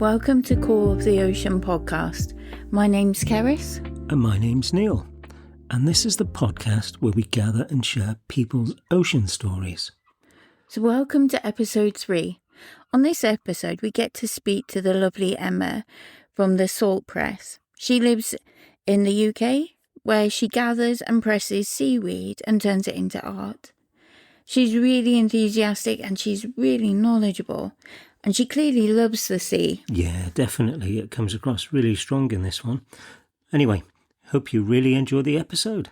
Welcome to Call of the Ocean podcast. My name's Keris. And my name's Neil. And this is the podcast where we gather and share people's ocean stories. So welcome to episode 3. On this episode, we get to speak to the lovely Emma from the Salt Press. She lives in the UK, where she gathers and presses seaweed and turns it into art. She's really enthusiastic and she's really knowledgeable. And she clearly loves the sea. Yeah, definitely. It comes across really strong in this one. Anyway, hope you really enjoy the episode.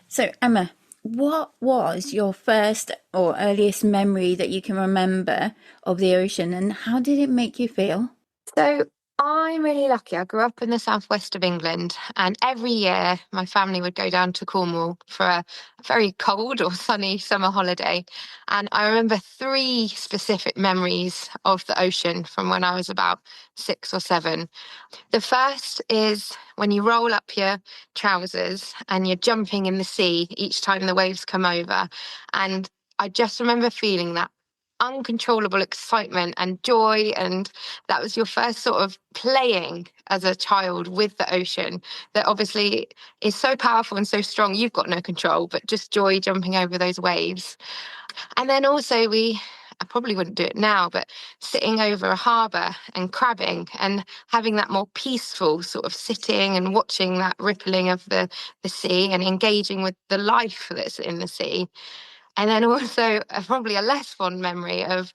So, Emma, what was your first or earliest memory that you can remember of the ocean, and how did it make you feel? So I'm really lucky. I grew up in the southwest of England, and every year my family would go down to Cornwall for a very cold or sunny summer holiday. And I remember 3 specific memories of the ocean from when I was about 6 or 7. The first is when you roll up your trousers and you're jumping in the sea each time the waves come over. And I just remember feeling that uncontrollable excitement and joy, and that was your first sort of playing as a child with the ocean that obviously is so powerful and so strong you've got no control, but just joy jumping over those waves. And then also I probably wouldn't do it now, but sitting over a harbour and crabbing and having that more peaceful sort of sitting and watching that rippling of the sea and engaging with the life that's in the sea. And then also probably a less fond memory of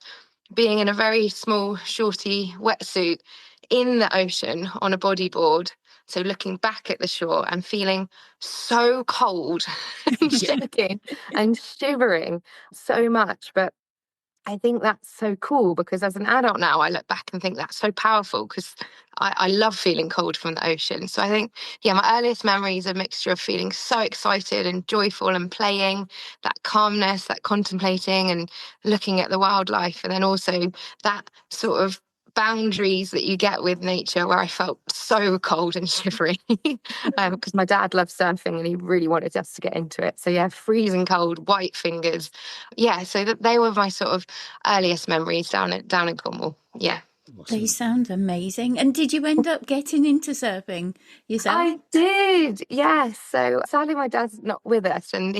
being in a very small, shorty wetsuit in the ocean on a bodyboard. So looking back at the shore and feeling so cold and shaking and shivering so much. But I think that's so cool because as an adult now, I look back and think that's so powerful because I love feeling cold from the ocean. So I think, my earliest memory is a mixture of feeling so excited and joyful and playing, that calmness, that contemplating and looking at the wildlife. And then also that sort of boundaries that you get with nature where I felt so cold and shivery because my dad loves surfing and he really wanted us to get into it. So freezing cold, white fingers. So they were my sort of earliest memories down in Cornwall. Yeah. They sound amazing. And did you end up getting into surfing yourself? I did, yes. So sadly my dad's not with us and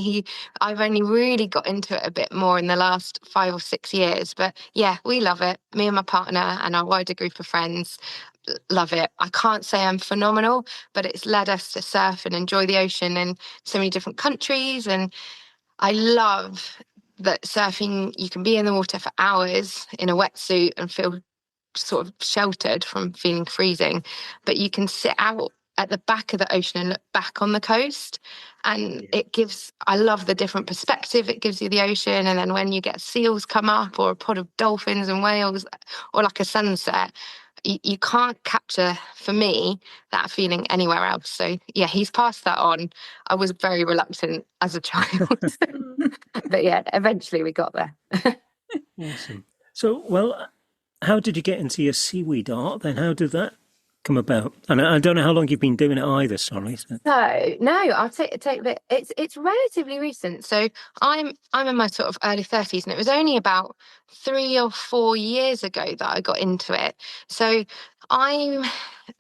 I've only really got into it a bit more in the last 5 or 6 years. But we love it. Me and my partner and our wider group of friends love it. I can't say I'm phenomenal, but it's led us to surf and enjoy the ocean in so many different countries. And I love that surfing, you can be in the water for hours in a wetsuit and feel sort of sheltered from feeling freezing, but you can sit out at the back of the ocean and look back on the coast, and I love the different perspective it gives you, the ocean. And then when you get seals come up or a pod of dolphins and whales or like a sunset, you can't capture, for me, that feeling anywhere else. So he's passed that on. I was very reluctant as a child but eventually we got there. Awesome. So how did you get into your seaweed art then? How did that come about? And I don't know how long you've been doing it either, sorry. So no, I'll take a bit. It's relatively recent. So I'm in my sort of early 30s, and it was only about 3 or 4 years ago that I got into it. So I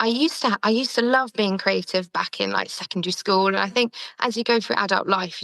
used to love being creative back in like secondary school, and I think as you go through adult life,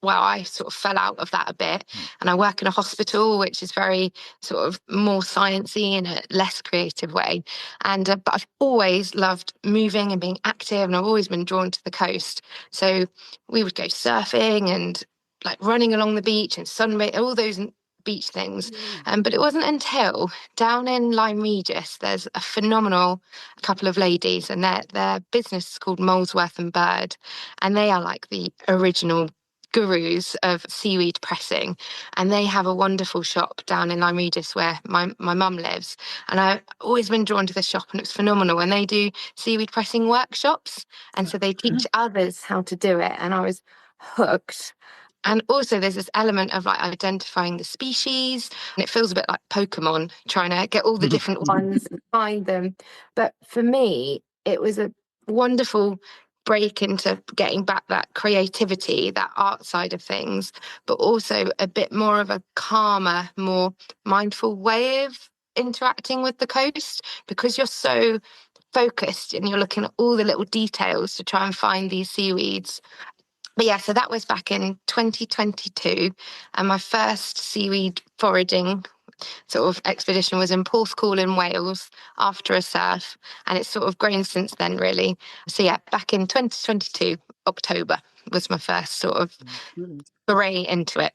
I sort of fell out of that a bit. And I work in a hospital, which is very sort of more sciencey in a less creative way. And but I've always loved moving and being active, and I've always been drawn to the coast. So we would go surfing and like running along the beach and sunbathing, all those beach things. But it wasn't until down in Lyme Regis, there's a phenomenal couple of ladies, and their business is called Molesworth and Bird, and they are like the original gurus of seaweed pressing, and they have a wonderful shop down in Lyme Regis where my mum lives, and I've always been drawn to the shop, and it's phenomenal. And they do seaweed pressing workshops, and so they teach others how to do it, and I was hooked. And also there's this element of like identifying the species, and it feels a bit like Pokemon, trying to get all the different ones and find them. But for me, it was a wonderful break into getting back that creativity, that art side of things, but also a bit more of a calmer, more mindful way of interacting with the coast because you're so focused and you're looking at all the little details to try and find these seaweeds. But yeah, so that was back in 2022, and my first seaweed foraging sort of expedition was in Porthcawl in Wales after a surf, and it's sort of grown since then, really. So yeah, back in 2022, October was my first sort of Brilliant. foray into it.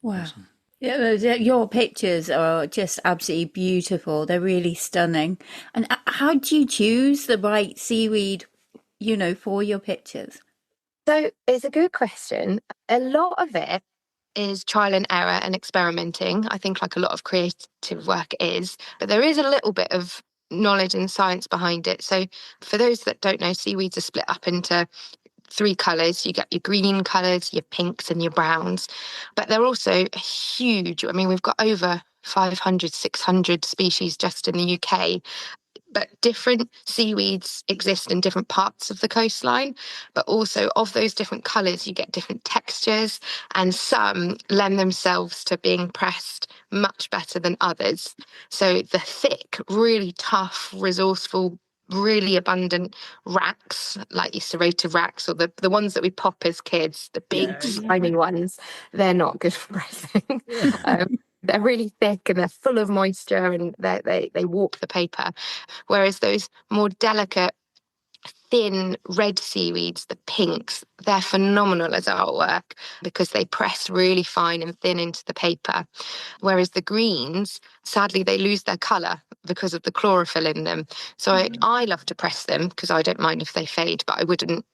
Wow. Awesome. Yeah, your pictures are just absolutely beautiful. They're really stunning. And how do you choose the right seaweed, for your pictures? So it's a good question. A lot of it is trial and error and experimenting. I think like a lot of creative work is, but there is a little bit of knowledge and science behind it. So for those that don't know, seaweeds are split up into three colours. You get your green colours, your pinks and your browns, but they're also huge. I mean, we've got over 500, 600 species just in the UK, but different seaweeds exist in different parts of the coastline. But also, of those different colours, you get different textures, and some lend themselves to being pressed much better than others. So, the thick, really tough, resourceful, really abundant racks, like your serrated racks, or the ones that we pop as kids, the big, Yeah, yeah. slimy ones, they're not good for pressing. Yeah. They're really thick and they're full of moisture and they warp the paper. Whereas those more delicate, thin red seaweeds, the pinks, they're phenomenal as artwork because they press really fine and thin into the paper. Whereas the greens, sadly, they lose their colour because of the chlorophyll in them. So I love to press them because I don't mind if they fade, but I wouldn't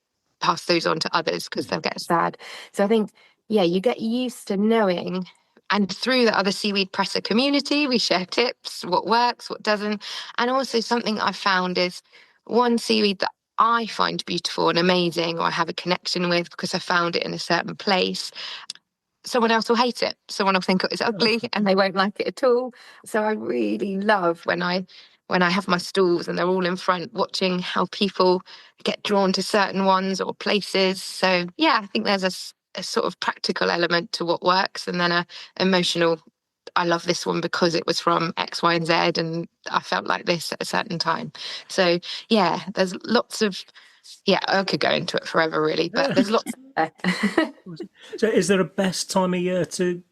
pass those on to others because they'll get sad. So I think, yeah, you get used to knowing. And through the other seaweed presser community, we share tips, what works, what doesn't. And also something I found is one seaweed that I find beautiful and amazing, or I have a connection with because I found it in a certain place, someone else will hate it. Someone will think it's ugly and they won't like it at all. So I really love when I have my stalls and they're all in front, watching how people get drawn to certain ones or places. So yeah, I think there's a sort of practical element to what works, and then a emotional. I love this one because it was from X, Y, and Z, and I felt like this at a certain time. So yeah, there's lots of yeah. I could go into it forever, really, but Yeah. there's lots there. So, is there a best time of year to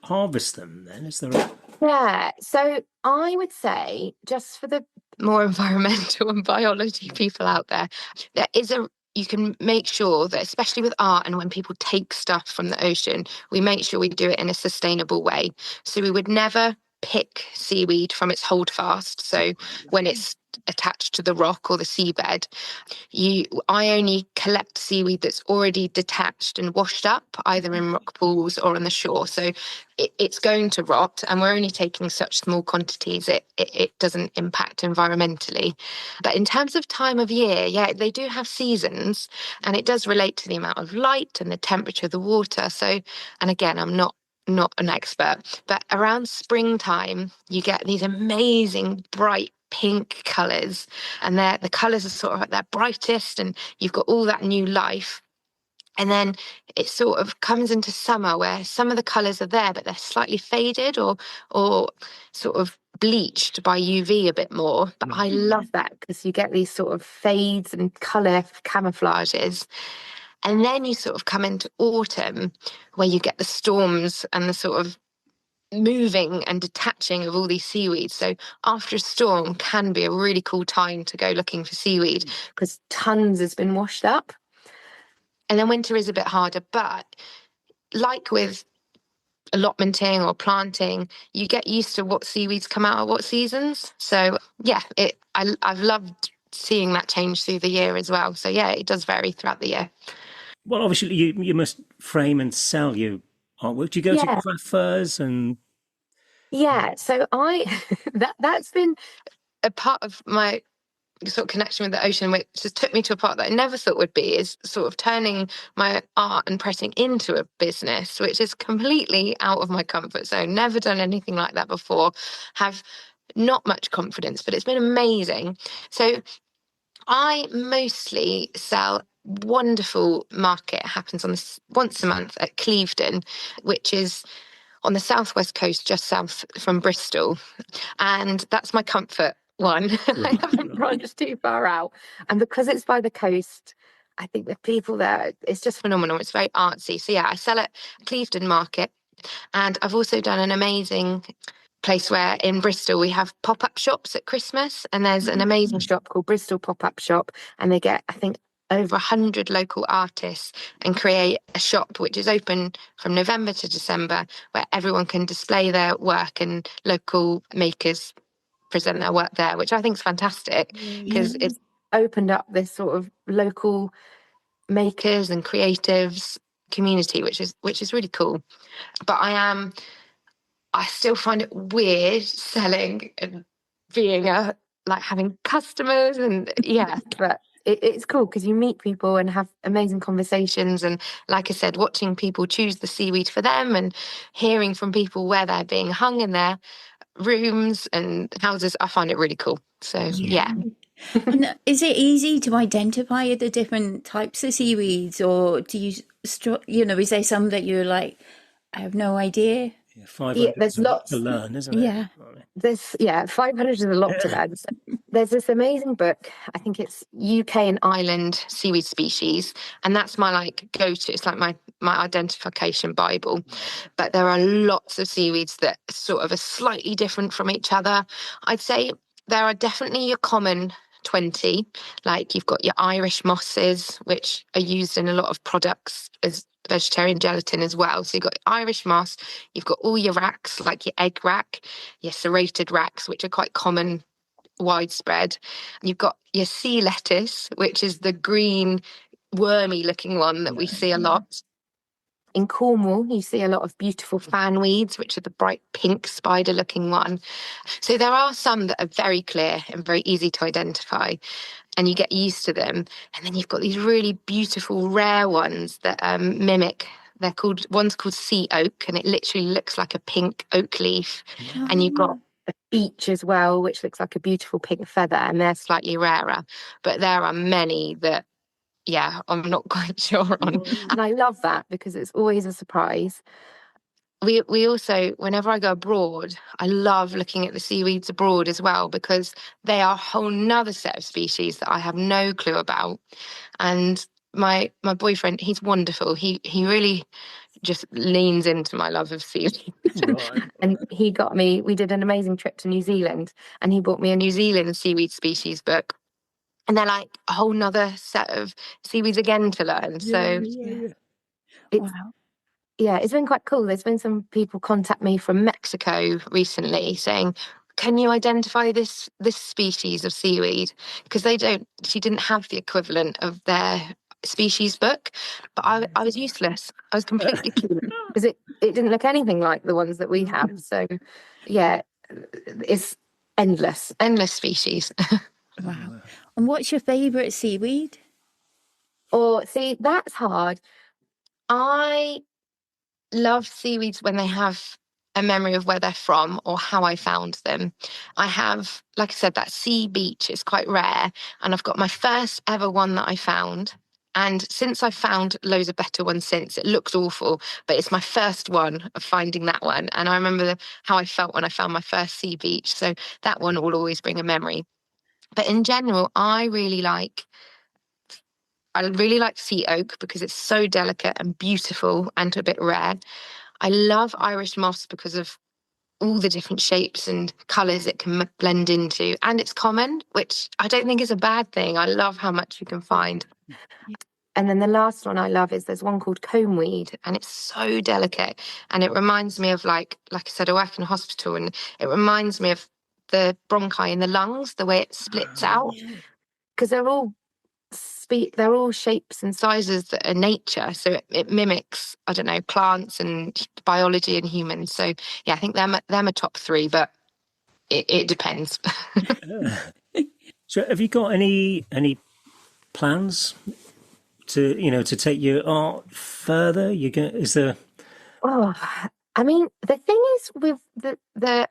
harvest them? Then is there a... Yeah, so I would say, just for the more environmental and biology people out there, there is a you can make sure that, especially with art and when people take stuff from the ocean, we make sure we do it in a sustainable way. So we would never pick seaweed from its holdfast. So when it's attached to the rock or the seabed, I only collect seaweed that's already detached and washed up, either in rock pools or on the shore. So it's going to rot, and we're only taking such small quantities. It doesn't impact environmentally. But in terms of time of year, yeah, they do have seasons, and it does relate to the amount of light and the temperature of the water. So, and again, I'm not an expert, but around springtime, you get these amazing bright pink colours, and the colours are sort of at their brightest, and you've got all that new life. And then it sort of comes into summer where some of the colours are there, but they're slightly faded or sort of bleached by UV a bit more. But I love that because you get these sort of fades and colour camouflages. And then you sort of come into autumn where you get the storms and the sort of moving and detaching of all these seaweeds. So after a storm can be a really cool time to go looking for seaweed because tons has been washed up. And then winter is a bit harder, but like with allotmenting or planting, you get used to what seaweeds come out at what seasons. So yeah, I've loved seeing that change through the year as well. So yeah, it does vary throughout the year. Well, obviously, you must frame and sell your artwork. Do you go to Yeah. craft fairs and... Yeah. So that's been a part of my sort of connection with the ocean, which just took me to a part that I never thought would be, is sort of turning my art and pressing into a business, which is completely out of my comfort zone. Never done anything like that before. Have not much confidence, but it's been amazing. So I mostly sell wonderful market. It happens on once a month at Clevedon, which is on the southwest coast, just south from Bristol, and that's my comfort one. I haven't branched too far out, and because it's by the coast, I think the people there, it's just phenomenal. It's very artsy. So yeah, I sell at Clevedon Market, and I've also done an amazing place where in Bristol we have pop-up shops at Christmas, and there's an amazing shop called Bristol Pop-Up Shop, and they get, I think, over 100 local artists and create a shop which is open from November to December, where everyone can display their work and local makers present their work there, which I think is fantastic because it's opened up this sort of local makers and creatives community, which is really cool. But I still find it weird selling and being having customers, and yeah, but it's cool because you meet people and have amazing conversations, and like I said, watching people choose the seaweed for them and hearing from people where they're being hung in their rooms and houses, I find it really cool. So yeah. And is it easy to identify the different types of seaweeds, or do you, is there some that you're like, I have no idea? Yeah, 500 there's is a lot lots. to learn, isn't it? Yeah. There's 500 is a lot to learn. There's this amazing book. I think it's UK and Ireland seaweed species, and that's my go-to. It's like my identification Bible. But there are lots of seaweeds that sort of are slightly different from each other. I'd say there are definitely your common 20, like you've got your Irish mosses, which are used in a lot of products as vegetarian gelatin as well. So you've got Irish moss, you've got all your racks, like your egg rack, your serrated racks, which are quite common, widespread. You've got your sea lettuce, which is the green, wormy looking one that we see a lot. In Cornwall, you see a lot of beautiful fan weeds, which are the bright pink spider looking one. So there are some that are very clear and very easy to identify, and you get used to them. And then you've got these really beautiful, rare ones that mimic. One's called sea oak, and it literally looks like a pink oak leaf. And you've got a beech as well, which looks like a beautiful pink feather, and they're slightly rarer. But there are many that, yeah, I'm not quite sure on. And I love that because it's always a surprise. We also, whenever I go abroad, I love looking at the seaweeds abroad as well, because they are a whole nother set of species that I have no clue about. And my boyfriend, he's wonderful. He really just leans into my love of seaweed. Right. And we did an amazing trip to New Zealand, and he bought me a New Zealand seaweed species book. And they're like a whole nother set of seaweeds again to learn. So Wow. it's been quite cool. There's been some people contact me from Mexico recently saying, can you identify this species of seaweed? Because she didn't have the equivalent of their species book. But I was useless. I was completely clueless because it didn't look anything like the ones that we have. So yeah, it's endless species. Wow. And what's your favourite seaweed? Or see, that's hard. I love seaweeds when they have a memory of where they're from or how I found them. I have, like I said, that sea beach is quite rare, and I've got my first ever one that I found. And since I've found loads of better ones since, it looks awful, but it's my first one of finding that one. And I remember how I felt when I found my first sea beach. So that one will always bring a memory. But in general, I really like sea oak because it's so delicate and beautiful and a bit rare. I love Irish moss because of all the different shapes and colours it can blend into. And it's common, which I don't think is a bad thing. I love how much you can find. And then the last one I love is there's one called combweed, and it's so delicate. And it reminds me of, like I said, I work in a hospital, and it reminds me of the bronchi in the lungs, the way it splits out. Because they're all shapes and sizes that are nature, so it mimics, I don't know, plants and biology and humans. So yeah, I think they're my top three, but it depends. So have you got any plans to take your art further? Is there? Oh, I mean, the thing is with the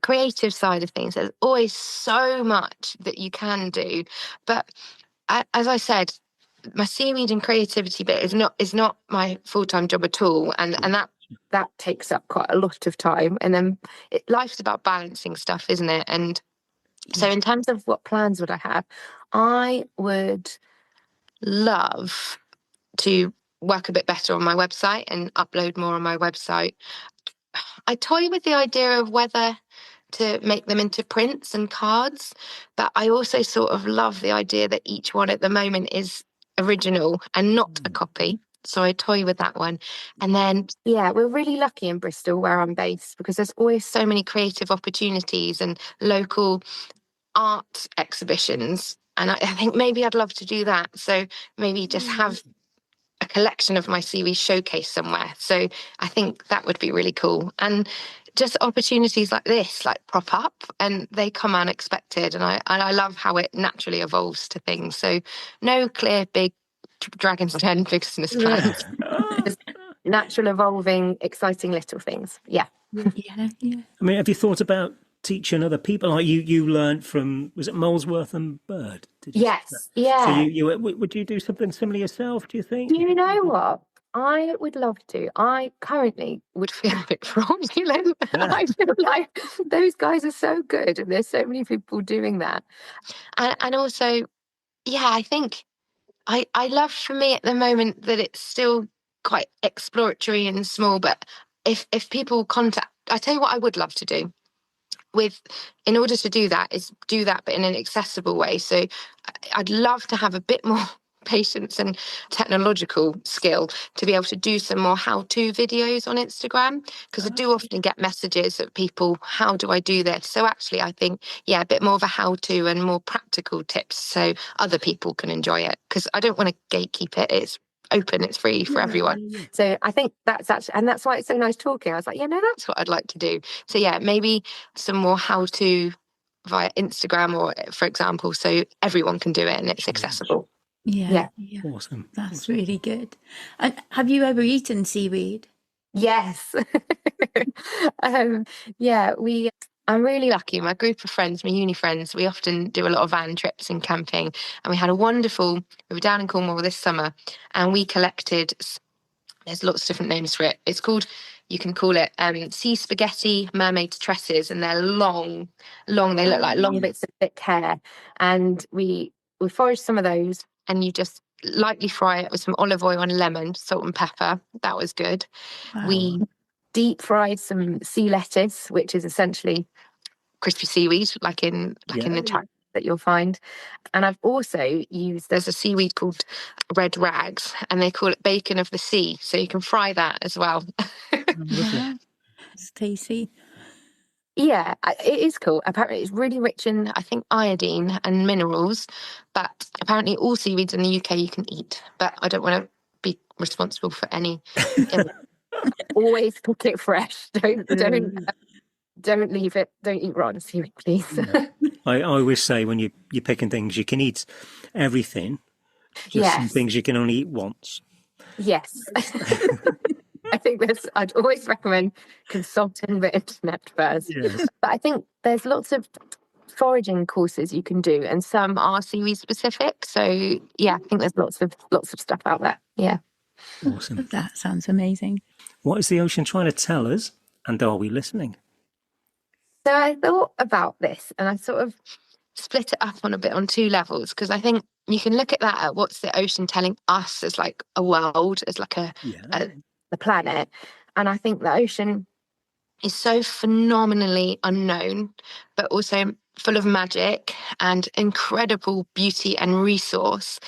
creative side of things, there's always so much that you can do, but as I said, my seaweed and creativity bit is not my full-time job at all, and that that takes up quite a lot of time. And then life's about balancing stuff, isn't it? And so in terms of what plans would I have, I would love to work a bit better on my website and upload more on my website. I toy with the idea of whether to make them into prints and cards, but I also sort of love the idea that each one at the moment is original and not a copy. So I toy with that one. And then, yeah, we're really lucky in Bristol where I'm based because there's always so many creative opportunities and local art exhibitions. And I think maybe I'd love to do that. So maybe just have a collection of my series showcase somewhere. So I think that would be really cool. And just opportunities like this, like prop up, and they come unexpected. And I love how it naturally evolves to things. So no clear big Dragon's Den business plans. Just natural evolving, exciting little things. Yeah. Yeah. I mean, have you thought about teaching other people? Like you learned from, was it Molesworth and Bird? Did you say that? Yes. Yeah. So would you do something similar yourself, do you think? You know what? I would love to. I currently would feel a bit fraudulent. I feel like those guys are so good, and there's so many people doing that. And also, yeah, I think I love for me at the moment that it's still quite exploratory and small. But if people contact, I tell you what, I would love to do in order to do that is do that but in an accessible way. So I'd love to have a bit more patience and technological skill to be able to do some more how-to videos on Instagram, because I do often get messages of people, how do I do this? So actually I think, yeah, a bit more of a how-to and more practical tips so other people can enjoy it, because I don't want to gatekeep it. It's open, it's free for everyone. So I think that's actually, and that's why it's so nice talking. I was like, yeah, no, that's what I'd like to do. So yeah, maybe some more how-to via Instagram, or for example, so everyone can do it and it's accessible. Yeah. Awesome. That's really good. And have you ever eaten seaweed? Yes. Yeah, I'm really lucky. My group of friends, my uni friends, we often do a lot of van trips and camping. And we had we were down in Cornwall this summer and we collected, there's lots of different names for it. You can call it sea spaghetti mermaid tresses, and they're long. They look like long bits of thick hair. And we foraged some of those, and you just lightly fry it with some olive oil and lemon, salt and pepper. That was good. Wow. We deep fried some sea lettuce, which is essentially crispy seaweed, like in the chat that you'll find. And I've also there's a seaweed called red rags, and they call it bacon of the sea. So you can fry that as well. Wow. It's tasty. Yeah, it is cool. Apparently it's really rich in, I think, iodine and minerals. But apparently all seaweeds in the UK you can eat. But I don't want to be responsible for any. Always cook it fresh. Don't leave it. Don't eat rotten seaweed, please. I always say when you're picking things, you can eat everything. Just some things you can only eat once. Yes. I think I'd always recommend consulting the internet first. Yes. But I think there's lots of foraging courses you can do, and some are seaweed specific. So yeah, I think there's lots of stuff out there. Yeah. Awesome. That sounds amazing. What is the ocean trying to tell us, and are we listening? So I thought about this, and I sort of split it up on two levels, because I think you can look at that at what's the ocean telling us as like a world, as like the planet. And I think the ocean is so phenomenally unknown, but also full of magic and incredible beauty and resource,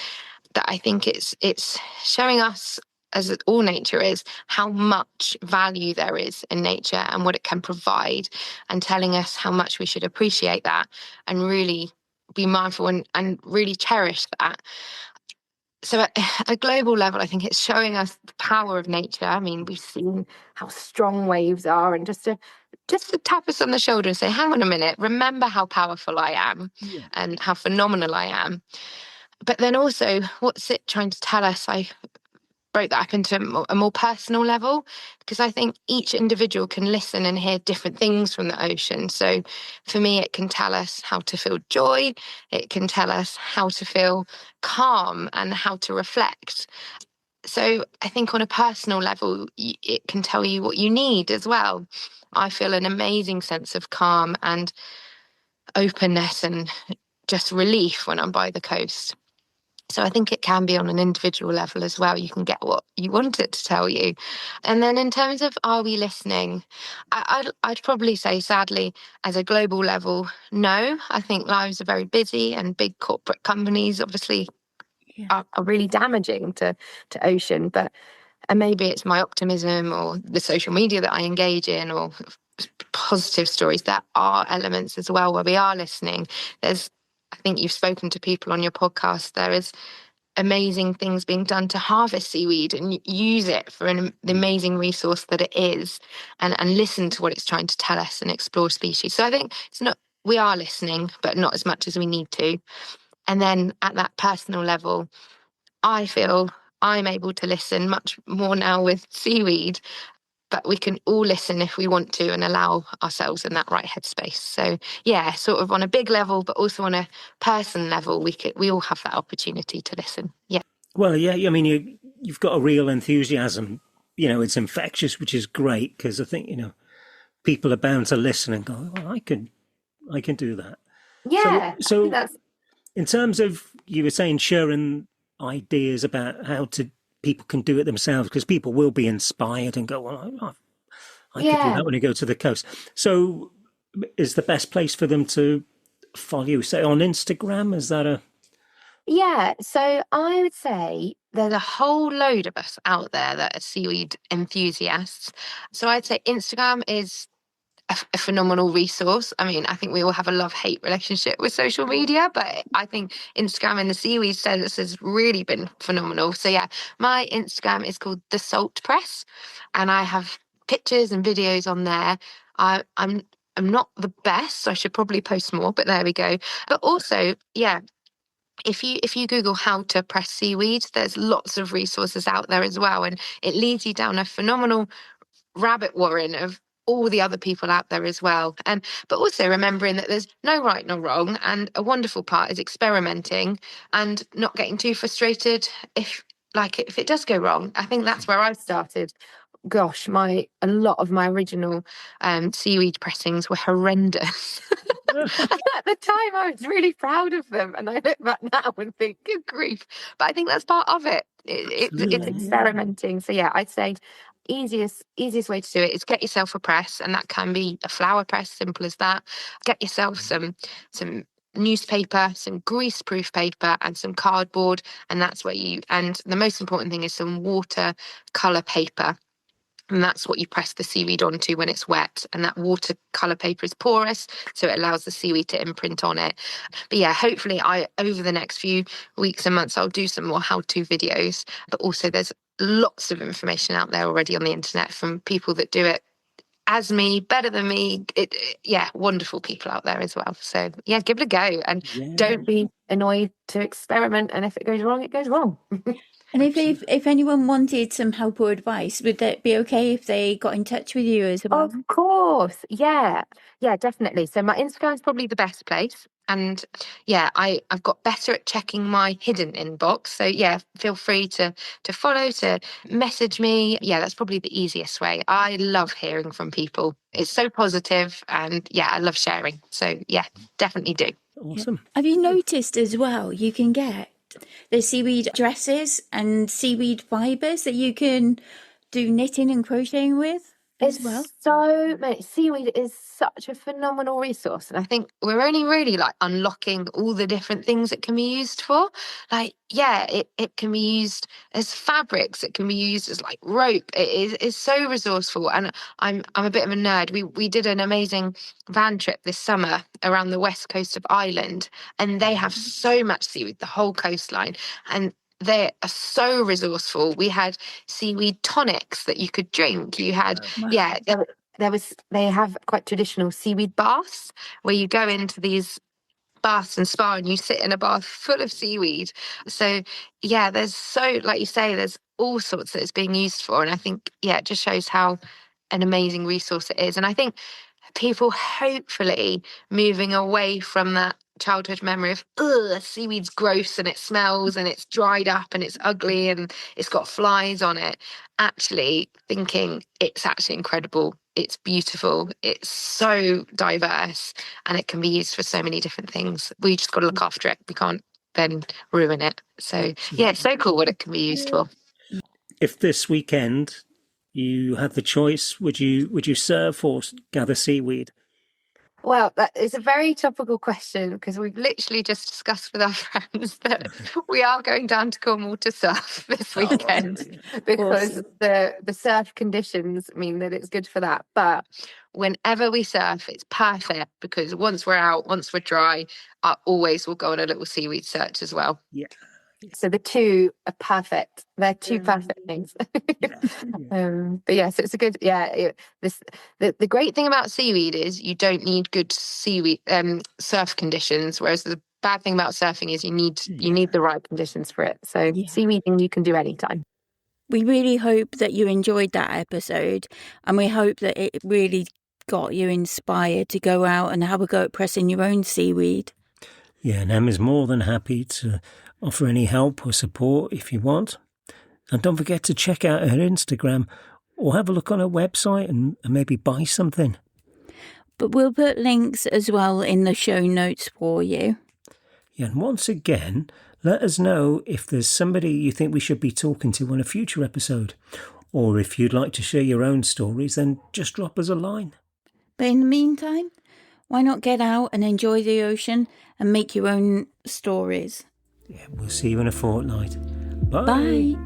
that I think it's showing us, as all nature is, how much value there is in nature and what it can provide, and telling us how much we should appreciate that and really be mindful and really cherish that. So at a global level, I think it's showing us the power of nature. I mean, we've seen how strong waves are, and just to tap us on the shoulder and say, hang on a minute, remember how powerful I am and how phenomenal I am. But then also, what's it trying to tell us? I broke that up into a more personal level, because I think each individual can listen and hear different things from the ocean. So for me, it can tell us how to feel joy. It can tell us how to feel calm and how to reflect. So I think on a personal level, it can tell you what you need as well. I feel an amazing sense of calm and openness and just relief when I'm by the coast. So I think it can be on an individual level as well. You can get what you want it to tell you. And then in terms of are we listening, I'd probably say, sadly, as a global level, no. I think lives are very busy and big corporate companies obviously are really damaging to ocean. But and maybe it's my optimism or the social media that I engage in or positive stories. There are elements as well where we are listening. I think you've spoken to people on your podcast. There is amazing things being done to harvest seaweed and use it for the amazing resource that it is, and listen to what it's trying to tell us and explore species. So I think we are listening, but not as much as we need to. And then at that personal level, I feel I'm able to listen much more now with seaweed, but we can all listen if we want to and allow ourselves in that right headspace. So yeah, sort of on a big level, but also on a person level, we all have that opportunity to listen. Yeah. Well, yeah, I mean, you've got a real enthusiasm. It's infectious, which is great because I think people are bound to listen and go, "Well, I can do that." Yeah, I think So that's in terms of you were saying sharing ideas about how to people can do it themselves because people will be inspired and go, "Well, I could do yeah. that when I go to the coast." So is the best place for them to follow you, say on Instagram? Is that a Yeah, so I would say there's a whole load of us out there that are seaweed enthusiasts. So I'd say Instagram is a phenomenal resource. I mean, I think we all have a love-hate relationship with social media, but I think Instagram in the seaweed sense has really been phenomenal. So yeah, my Instagram is called The Salt Press, and I have pictures and videos on there. I'm not the best. I should probably post more, but there we go. But also, yeah, if you Google how to press seaweed, there's lots of resources out there as well, and it leads you down a phenomenal rabbit warren of all the other people out there as well. And but also remembering that there's no right nor wrong, and a wonderful part is experimenting and not getting too frustrated if it does go wrong. I think that's where I started. Gosh, a lot of my original seaweed pressings were horrendous. At the time, I was really proud of them, and I look back now and think, "Good grief!" But I think that's part of it. It's absolutely? experimenting. So yeah, I'd say easiest way to do it is get yourself a press, and that can be a flower press, simple as that. Get yourself some newspaper, some grease-proof paper, and some cardboard, and that's where and the most important thing is some watercolor paper. And that's what you press the seaweed onto when it's wet. And that watercolor paper is porous, so it allows the seaweed to imprint on it. But yeah, hopefully over the next few weeks and months, I'll do some more how-to videos. But also there's lots of information out there already on the internet from people that do it as me, better than me. Yeah, wonderful people out there as well. So yeah, give it a go and Yeah, don't be annoyed to experiment. And if it goes wrong, it goes wrong. And absolutely. if anyone wanted some help or advice, would that be okay if they got in touch with you as well? Of course. Yeah. Yeah, definitely. So my Instagram is probably the best place. And yeah, I've got better at checking my hidden inbox. So yeah, feel free to follow, to message me. Yeah, that's probably the easiest way. I love hearing from people. It's so positive, and yeah, I love sharing. So yeah, definitely do. Yeah. Awesome. Have you noticed as well, you can get the seaweed dresses and seaweed fibers that you can do knitting and crocheting with as well? It's so many. Seaweed is such a phenomenal resource. And I think we're only really like unlocking all the different things it can be used for. Like, yeah, it can be used as fabrics, it can be used as like rope. It's so resourceful. And I'm a bit of a nerd. We did an amazing van trip this summer around the west coast of Ireland, and they have so much seaweed, the whole coastline. And they are so resourceful. We had seaweed tonics that you could drink. You had, Wow. yeah, they have quite traditional seaweed baths where you go into these baths and spa and you sit in a bath full of seaweed. So yeah, like you say, there's all sorts that it's being used for. And I think, yeah, it just shows how an amazing resource it is. And I think people hopefully moving away from that childhood memory of, seaweed's gross and it smells and it's dried up and it's ugly and it's got flies on it, actually thinking it's actually incredible. It's beautiful. It's so diverse and it can be used for so many different things. We just got to look after it. We can't then ruin it. So yeah, it's so cool what it can be used for. If this weekend you had the choice, would you surf or gather seaweed? Well, that is a very topical question because we've literally just discussed with our friends that we are going down to Cornwall to surf this weekend because the surf conditions mean that it's good for that. But whenever we surf, it's perfect because once we're out, once we're dry, I always will go on a little seaweed search as well. Yeah. So the two are perfect. They're two perfect things. But yes, it's a good, the great thing about seaweed is you don't need good seaweed surf conditions, whereas the bad thing about surfing is you need the right conditions for it. So seaweeding you can do anytime. We really hope that you enjoyed that episode, and we hope that it really got you inspired to go out and have a go at pressing your own seaweed. Yeah, and Em is more than happy to offer any help or support if you want. And don't forget to check out her Instagram or have a look on her website and maybe buy something. But we'll put links as well in the show notes for you. Yeah, and once again, let us know if there's somebody you think we should be talking to on a future episode. Or if you'd like to share your own stories, then just drop us a line. But in the meantime, why not get out and enjoy the ocean and make your own stories? Yeah, we'll see you in a fortnight. Bye.